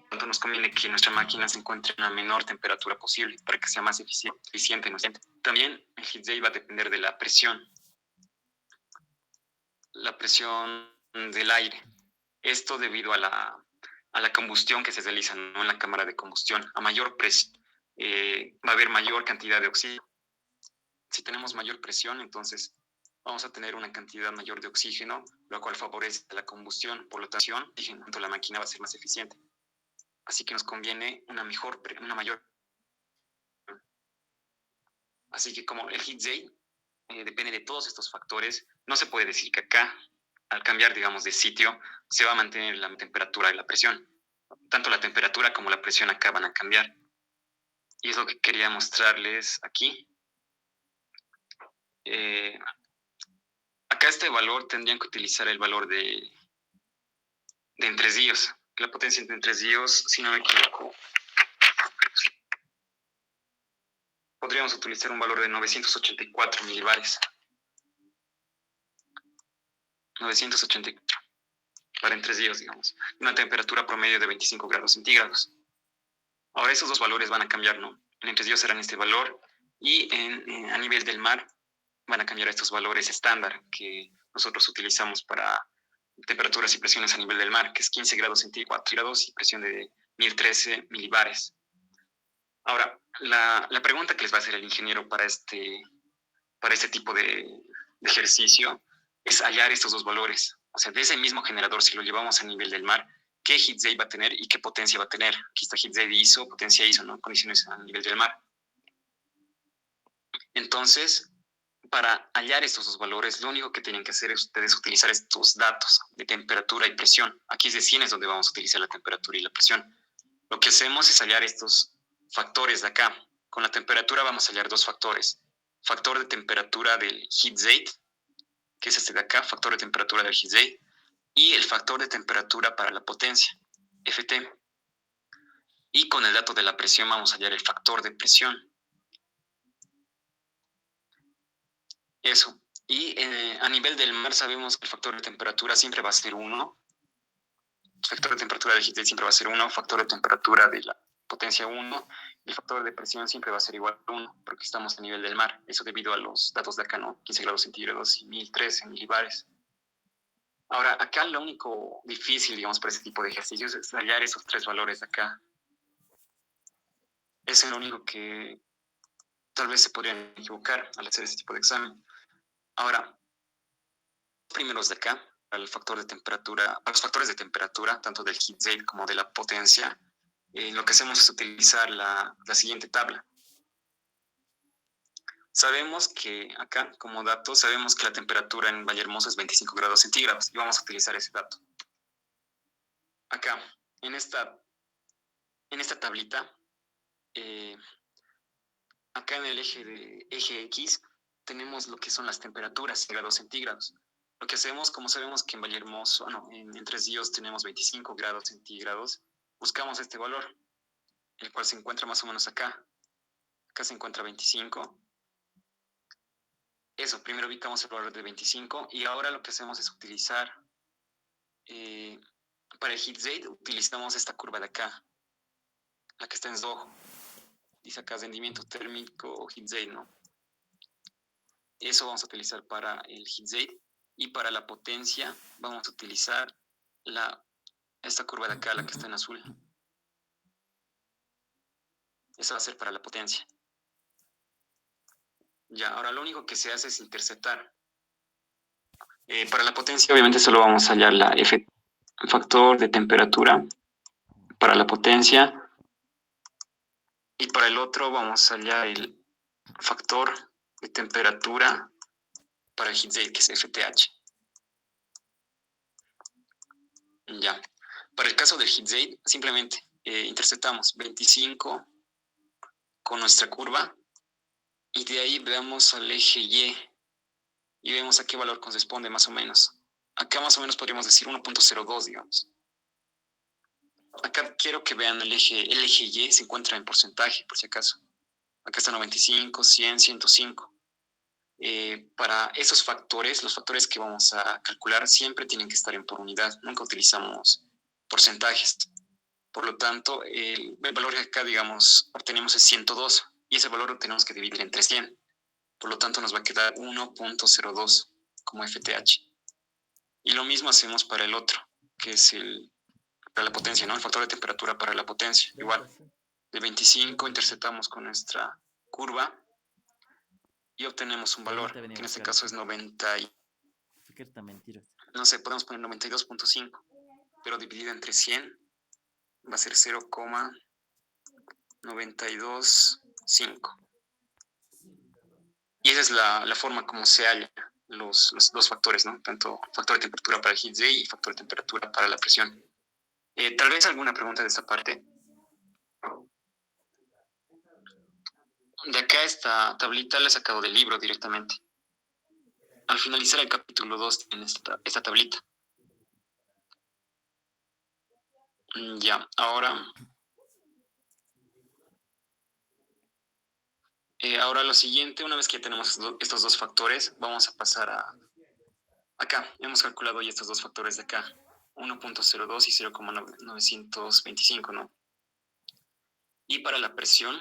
Speaker 2: Por lo tanto, nos conviene que nuestra máquina se encuentre en la menor temperatura posible para que sea más eficiente. También el HeatZ va a depender de la presión del aire. Esto debido a la combustión que se realiza, ¿no? En la cámara de combustión. A mayor presión va a haber mayor cantidad de oxígeno. Si tenemos mayor presión, entonces vamos a tener una cantidad mayor de oxígeno, lo cual favorece la combustión. Por lo tanto, la máquina va a ser más eficiente. Así que nos conviene una mayor. Así que como el HeatZ depende de todos estos factores, no se puede decir que acá, al cambiar, digamos, de sitio, se va a mantener la temperatura y la presión. Tanto la temperatura como la presión acá van a cambiar. Y es lo que quería mostrarles aquí. Acá este valor tendrían que utilizar el valor de entresíos. La potencia de entresíos, si no me equivoco, podríamos utilizar un valor de 984 milibares. 984 para entresíos, digamos. Una temperatura promedio de 25 grados centígrados. Ahora esos dos valores van a cambiar, ¿no? En entresíos serán este valor y a nivel del mar van a cambiar estos valores estándar que nosotros utilizamos para temperaturas y presiones a nivel del mar, que es 15 grados centígrados y presión de 1013 milibares. Ahora, la pregunta que les va a hacer el ingeniero para este tipo de ejercicio es hallar estos dos valores. O sea, de ese mismo generador, si lo llevamos a nivel del mar, ¿qué HeatZ va a tener y qué potencia va a tener? Aquí está HeatZ ISO, potencia ISO, ¿no? Condiciones a nivel del mar. Entonces, para hallar estos dos valores, lo único que tienen que hacer es ustedes utilizar estos datos de temperatura y presión. Aquí es de 100 es donde vamos a utilizar la temperatura y la presión. Lo que hacemos es hallar estos factores de acá. Con la temperatura vamos a hallar dos factores. Factor de temperatura del HeatZ, que es este de acá, factor de temperatura del HeatZ, y el factor de temperatura para la potencia, Ft. Y con el dato de la presión vamos a hallar el factor de presión. Eso. Y a nivel del mar sabemos que el factor de temperatura siempre va a ser 1. El factor de temperatura del HeatZ siempre va a ser 1. Factor de temperatura de la potencia 1. Y el factor de presión siempre va a ser igual a 1, porque estamos a nivel del mar. Eso debido a los datos de acá, ¿no? 15 grados centígrados y 1013 milibares. Ahora, acá lo único difícil, digamos, para este tipo de ejercicios es hallar esos tres valores de acá. Eso es lo único que tal vez se podrían equivocar al hacer este tipo de examen. Ahora, los primeros de acá, para los factores de temperatura, tanto del HeatZ como de la potencia, lo que hacemos es utilizar la siguiente tabla. Sabemos que acá, como dato, sabemos que la temperatura en Vallehermoso es 25 grados centígrados y vamos a utilizar ese dato. acá, en esta tablita, acá en el eje X, tenemos lo que son las temperaturas en grados centígrados. Lo que hacemos, como sabemos que en Vallehermoso, en Tres Ríos tenemos 25 grados centígrados, buscamos este valor, el cual se encuentra más o menos acá. Acá se encuentra 25. Eso, primero ubicamos el valor de 25 y ahora lo que hacemos es utilizar, para el heat rate, utilizamos esta curva de acá, la que está en rojo. Dice acá rendimiento térmico o heat rate, ¿no? Eso vamos a utilizar para el heat rate. Y para la potencia vamos a utilizar esta curva de acá, la que está en azul. Eso va a ser para la potencia. Ya, ahora lo único que se hace es interceptar. Para la potencia obviamente solo vamos a hallar el factor de temperatura para la potencia. Y para el otro vamos a hallar el factor de temperatura para el heat rate, que es FTH. Ya. Para el caso del heat rate, simplemente interceptamos 25 con nuestra curva y de ahí veamos al eje Y y vemos a qué valor corresponde más o menos. Acá más o menos podríamos decir 1.02, digamos. Acá quiero que vean el eje Y se encuentra en porcentaje, por si acaso. Acá está 95, 100, 105. Para esos factores, los factores que vamos a calcular siempre tienen que estar en por unidad. Nunca utilizamos porcentajes. Por lo tanto, el valor que acá, digamos, obtenemos es 102 y ese valor lo tenemos que dividir entre 100. Por lo tanto, nos va a quedar 1.02 como FTH. Y lo mismo hacemos para el otro, que es para la potencia, ¿no? El factor de temperatura para la potencia. Igual, de 25 interceptamos con nuestra curva y obtenemos un valor, que en este caso es 90 y, no sé, podemos poner 92.5, pero dividido entre 100 va a ser 0,925. Y esa es la forma como se hallan los dos factores, ¿no? Tanto factor de temperatura para el heat rate y factor de temperatura para la presión. Tal vez alguna pregunta de esta parte. De acá esta tablita la he sacado del libro directamente. Al finalizar el capítulo 2 tienen esta tablita. Ya, ahora lo siguiente, una vez que ya tenemos estos dos factores, vamos a pasar a acá. Hemos calculado ya estos dos factores de acá, 1.02 y 0,925, ¿no? Y para la presión,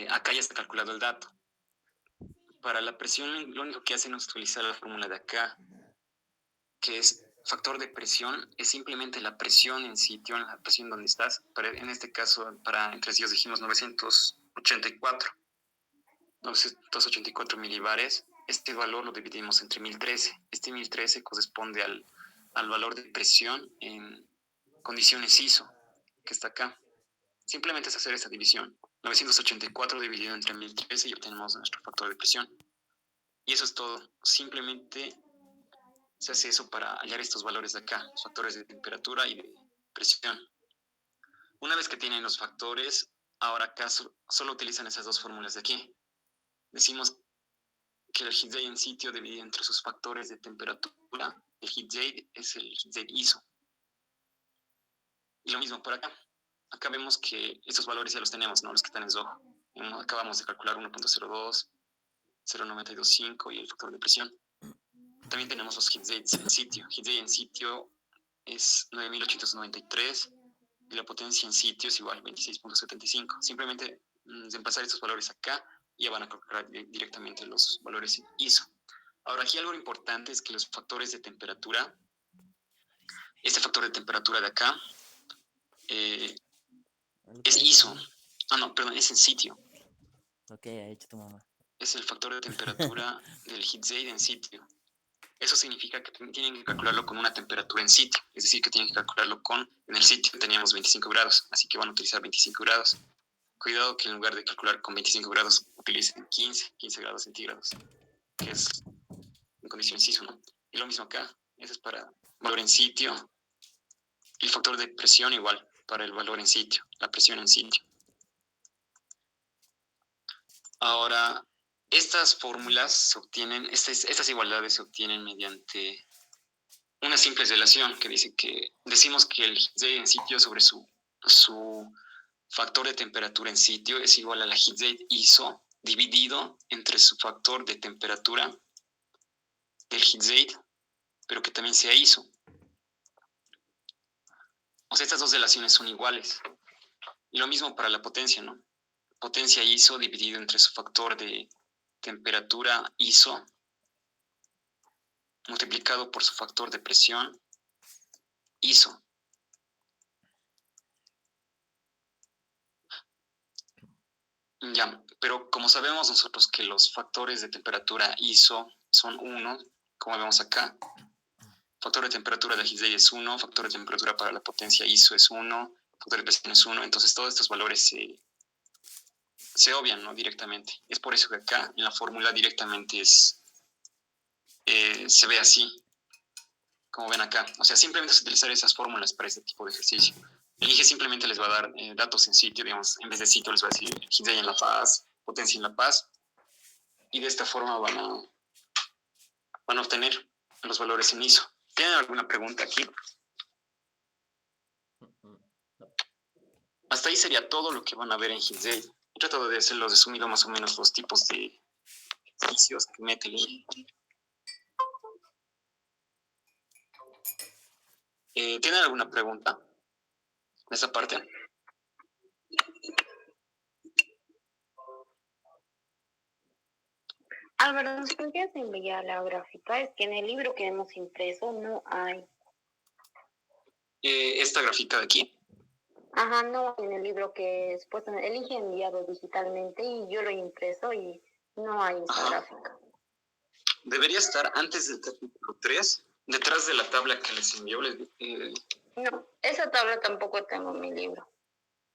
Speaker 2: acá ya está calculado el dato. Para la presión, lo único que hacen es utilizar la fórmula de acá, que es factor de presión, es simplemente la presión en sitio, en la presión donde estás. En este caso, para entre ellos dijimos 984 milibares. Este valor lo dividimos entre 1013. Este 1013 corresponde al valor de presión en condiciones ISO, que está acá. Simplemente es hacer esta división. 984 dividido entre 1013 y obtenemos nuestro factor de presión. Y eso es todo. Simplemente se hace eso para hallar estos valores de acá, los factores de temperatura y de presión. Una vez que tienen los factores, ahora acá solo utilizan esas dos fórmulas de aquí. Decimos que el heat rate en sitio dividido entre sus factores de temperatura, el heat rate es el heat rate ISO. Y lo mismo por acá. Acá vemos que estos valores ya los tenemos, ¿no? Los que están en rojo. Acabamos de calcular 1.02, 0,925 y el factor de presión. También tenemos los heat rates en sitio. Heat rate en sitio es 9.893 y la potencia en sitio es igual, 26.75. Simplemente reemplazar estos valores acá y ya van a calcular directamente los valores en ISO. Ahora, aquí algo importante es que los factores de temperatura, este factor de temperatura de acá, es ISO. No, perdón, es en sitio.
Speaker 3: Ok, ha hecho tu mamá.
Speaker 2: Es el factor de temperatura del heat rate en sitio. Eso significa que tienen que calcularlo con una temperatura en sitio. Es decir, que tienen que calcularlo en el sitio teníamos 25 grados, así que van a utilizar 25 grados. Cuidado que en lugar de calcular con 25 grados, utilicen 15 grados centígrados, que es en condiciones ISO, ¿no? Y lo mismo acá, eso es para valor en sitio, el factor de presión igual para el valor en sitio, la presión en sitio. Ahora, estas fórmulas se obtienen, estas igualdades se obtienen mediante una simple relación que dice que decimos que el heat rate en sitio sobre su factor de temperatura en sitio es igual a la heat rate ISO dividido entre su factor de temperatura del heat rate, pero que también sea ISO. O sea, estas dos relaciones son iguales. Y lo mismo para la potencia, ¿no? Potencia ISO dividido entre su factor de temperatura ISO multiplicado por su factor de presión ISO. Ya, pero como sabemos nosotros que los factores de temperatura ISO son 1, como vemos acá, factor de temperatura de heat rate es 1, factor de temperatura para la potencia ISO es 1, factor de presión es 1, entonces todos estos valores se obvian, ¿no? Directamente. Es por eso que acá en la fórmula directamente se ve así, como ven acá. O sea, simplemente es utilizar esas fórmulas para este tipo de ejercicio. El IGE simplemente les va a dar datos en sitio, digamos, en vez de sitio les va a decir heat rate en La Paz, potencia en La Paz, y de esta forma van a obtener los valores en ISO. ¿Tienen alguna pregunta aquí? Hasta ahí sería todo lo que van a ver en heat rate. He tratado de hacerlo resumido más o menos los tipos de ejercicios que mete el IGE. ¿Tienen alguna pregunta de esa parte?
Speaker 1: Álvaro, ¿nos podrías enviar la gráfica? Es que en el libro que hemos impreso no hay.
Speaker 2: Esta gráfica de aquí.
Speaker 1: Ajá, no en el libro que después elige enviado digitalmente y yo lo he impreso y no hay esa gráfica.
Speaker 2: Debería estar antes del capítulo 3, detrás de la tabla que les envió.
Speaker 1: No, esa tabla tampoco tengo en mi libro.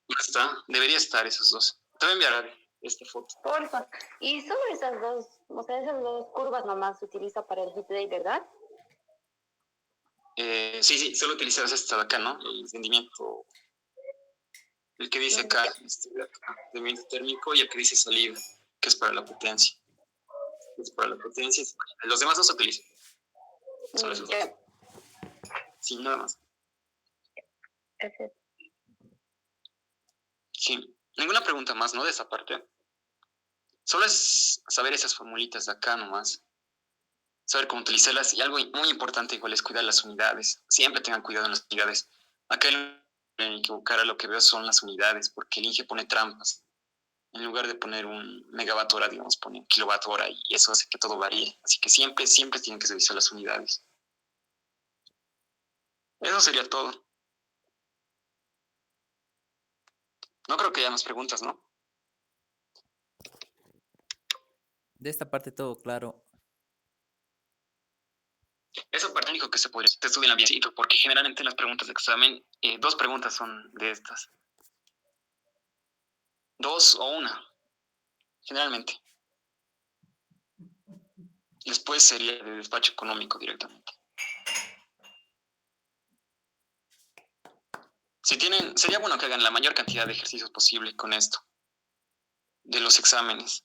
Speaker 2: No está, debería estar esos dos. Te voy a enviar esta foto.
Speaker 1: Porfa. Y solo esas dos, o sea, esas dos curvas nomás se utiliza para el heat rate, ¿verdad?
Speaker 2: Sí, solo utilizas esta de acá, ¿no? El rendimiento, el que dice acá, de acá, rendimiento térmico, y el que dice salida, que es para la potencia. Es para la potencia. Los demás no se utilizan. Solo esos dos. Sí, nada más.
Speaker 1: Perfecto.
Speaker 2: Sí. Ninguna pregunta más, ¿no? De esa parte. Solo es saber esas formulitas de acá nomás. Saber cómo utilizarlas. Y algo muy importante igual es cuidar las unidades. Siempre tengan cuidado en las unidades. Acá en equivocar a lo que veo son las unidades, porque el INGE pone trampas. En lugar de poner un megawatt hora, digamos, pone un kilowatt hora y eso hace que todo varíe. Así que siempre tienen que revisar las unidades. Eso sería todo. No creo que haya más preguntas, ¿no?
Speaker 3: De esta parte todo claro.
Speaker 2: Esa parte único que se podría te estudian bien, porque generalmente en las preguntas de examen, 2 preguntas son de estas. 2 o una, generalmente. Después sería de despacho económico directamente. Sería bueno que hagan la mayor cantidad de ejercicios posible con esto, de los exámenes.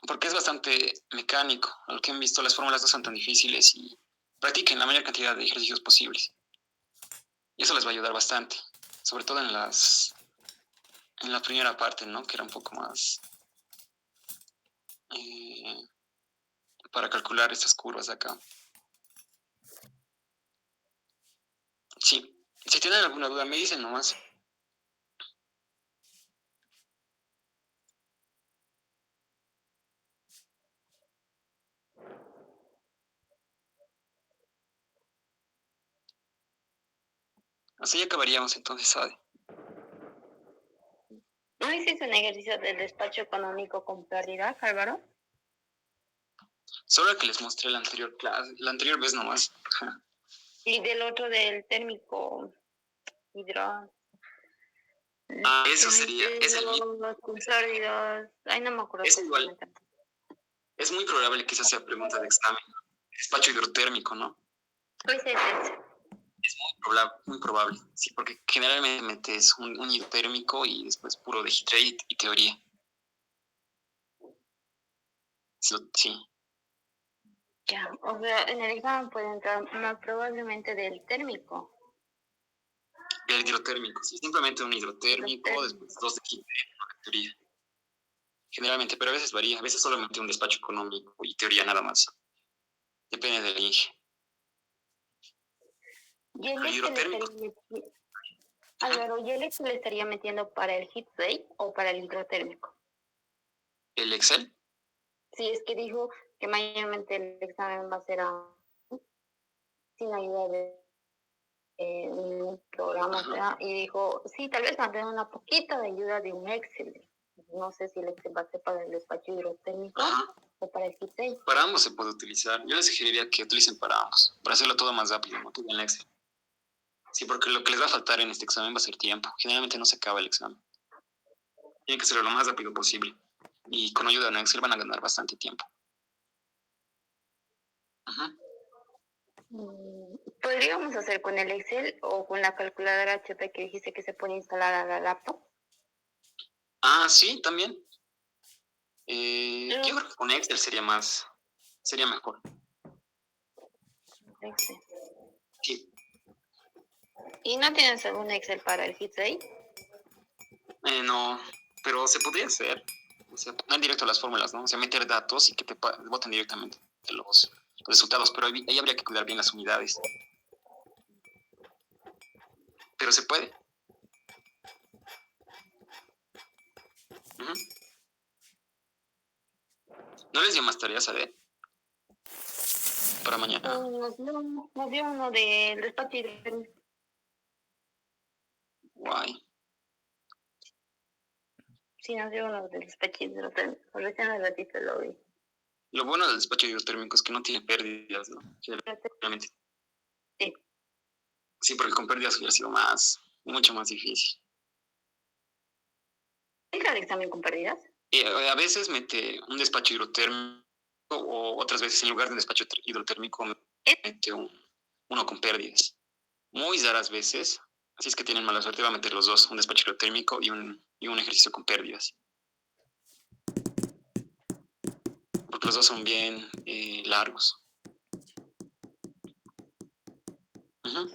Speaker 2: Porque es bastante mecánico. A lo que han visto, las fórmulas no son tan difíciles y practiquen la mayor cantidad de ejercicios posibles. Y eso les va a ayudar bastante, sobre todo en la primera parte, ¿no? Que era un poco más para calcular estas curvas de acá. Sí, si tienen alguna duda me dicen nomás. Así acabaríamos entonces, ¿sabe?
Speaker 1: ¿No hiciste un ejercicio del despacho económico con pérdida, Álvaro?
Speaker 2: Solo el que les mostré la anterior clase, la anterior vez nomás.
Speaker 1: Y del otro del térmico hidro.
Speaker 2: Eso sería, es el mismo.
Speaker 1: Con pérdidas. Ay, no me acuerdo.
Speaker 2: Es igual. Es muy probable que esa sea pregunta de examen. Despacho hidrotérmico, ¿no?
Speaker 1: Ese.
Speaker 2: Muy probable, sí, porque generalmente metes un hidrotérmico y después puro de heat rate y teoría. Sí.
Speaker 1: Ya, o sea, en el examen puede entrar más probablemente del térmico.
Speaker 2: El hidrotérmico, sí, simplemente un hidrotérmico, después dos de heat rate, una de teoría. Generalmente, pero a veces varía, a veces solamente un despacho económico y teoría nada más. Depende del INGE.
Speaker 1: Y el
Speaker 2: El hidrotérmico,
Speaker 1: Álvaro, ¿y el Excel le estaría metiendo para el heat rate o para el hidrotérmico?
Speaker 2: el Excel,
Speaker 1: Sí, es que dijo que mayormente el examen va a ser sin ayuda de un programa, o sea, y dijo, sí, tal vez va a tener una poquita de ayuda de un Excel. No sé si el Excel va a ser para el despacho hidrotérmico
Speaker 2: ajá,
Speaker 1: o para el heat rate.
Speaker 2: para ambos se puede utilizar. Yo les sugeriría que utilicen para ambos, para hacerlo todo más rápido, no que en el Excel. Sí, porque lo que les va a faltar en este examen va a ser tiempo. Generalmente no se acaba el examen. Tienen que hacerlo lo más rápido posible. Y con ayuda de Excel van a ganar bastante tiempo. Ajá.
Speaker 1: ¿Podríamos hacer con el Excel o con la calculadora HP que dijiste que se puede instalar a la laptop?
Speaker 2: Ah, sí, también. Yo creo que con Excel sería mejor.
Speaker 1: Excel.
Speaker 2: Sí.
Speaker 1: ¿Y no tienes algún Excel para el heat rate?
Speaker 2: No, pero se podría hacer. O sea, poner directo las fórmulas, ¿no? O sea, meter datos y que te voten directamente los resultados. Pero ahí habría que cuidar bien las unidades. Pero se puede. Ujú. ¿No les dio más tareas, a ver? Para mañana.
Speaker 1: Nos dio uno del despacho hidrotérmico.
Speaker 2: Guay.
Speaker 1: Sí, nos dio uno del despacho hidrotérmico. Recién al ratito lo vi.
Speaker 2: Lo bueno del despacho hidrotérmico es que no tiene pérdidas, ¿no? Realmente.
Speaker 1: Sí.
Speaker 2: Sí, porque con pérdidas hubiera sido mucho más difícil.
Speaker 1: ¿Entra el examen con pérdidas?
Speaker 2: A veces mete un despacho hidrotérmico o otras veces en lugar de un despacho hidrotérmico mete uno con pérdidas. Muy raras veces, así es que tienen mala suerte, va a meter los dos, un despacho hidrotérmico y un ejercicio con pérdidas. Porque los dos son bien largos. Uh-huh.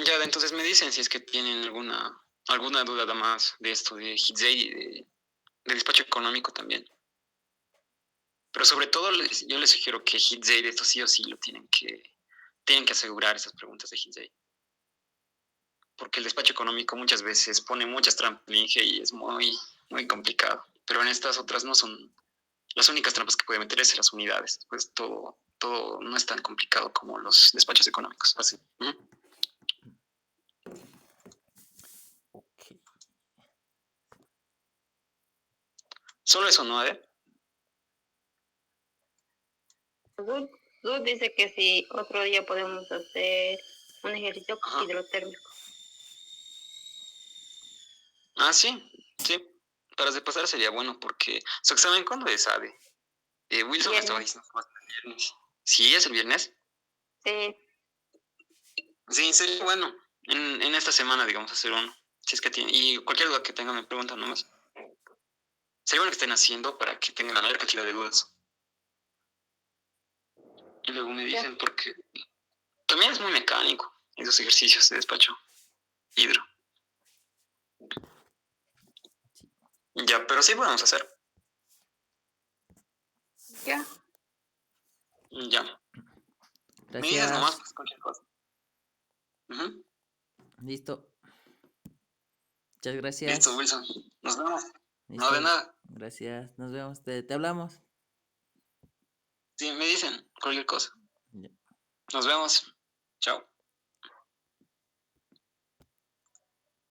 Speaker 2: Ya, entonces me dicen si es que tienen alguna duda más de esto de HitZ y de despacho económico también. Pero sobre todo yo les sugiero que HitZ esto sí o sí lo tienen que asegurar esas preguntas de HitZ. Porque el despacho económico muchas veces pone muchas trampas en el INGE y es muy, muy complicado. Pero en estas otras no son las únicas trampas que puede meter es las unidades. Pues todo no es tan complicado como los despachos económicos. Así.
Speaker 3: Ok.
Speaker 2: Solo eso, ¿no? A ver.
Speaker 1: Luz dice que si otro día podemos hacer un ejercicio
Speaker 2: Ajá.
Speaker 1: hidrotérmico.
Speaker 2: Ah, sí, sí. Para repasar sería bueno porque su examen, ¿cuándo es, sabe? Wilson me estaba
Speaker 1: Viernes.
Speaker 2: diciendo que va a ser el viernes. ¿Sí es el viernes?
Speaker 1: Sí.
Speaker 2: Sí, sería bueno. En esta semana, digamos, hacer uno. Si es que tiene. Y cualquier duda que tengan me preguntan nomás. Sería bueno que estén haciendo para que tengan la mayor cantidad de dudas. Y luego me dicen porque también es muy mecánico esos ejercicios de despacho hidro. Ya, pero sí podemos hacer.
Speaker 1: Ya.
Speaker 2: Ya. Me dices nomás
Speaker 3: Gracias.
Speaker 2: pues, cualquier cosa. Ujú.
Speaker 3: Listo. Muchas gracias.
Speaker 2: Listo, Wilson. Nos vemos. No de
Speaker 3: Listo.
Speaker 2: nada.
Speaker 3: Gracias. Nos vemos. Te hablamos.
Speaker 2: Sí, me dicen cualquier cosa.
Speaker 3: Ya.
Speaker 2: Nos vemos. Chao.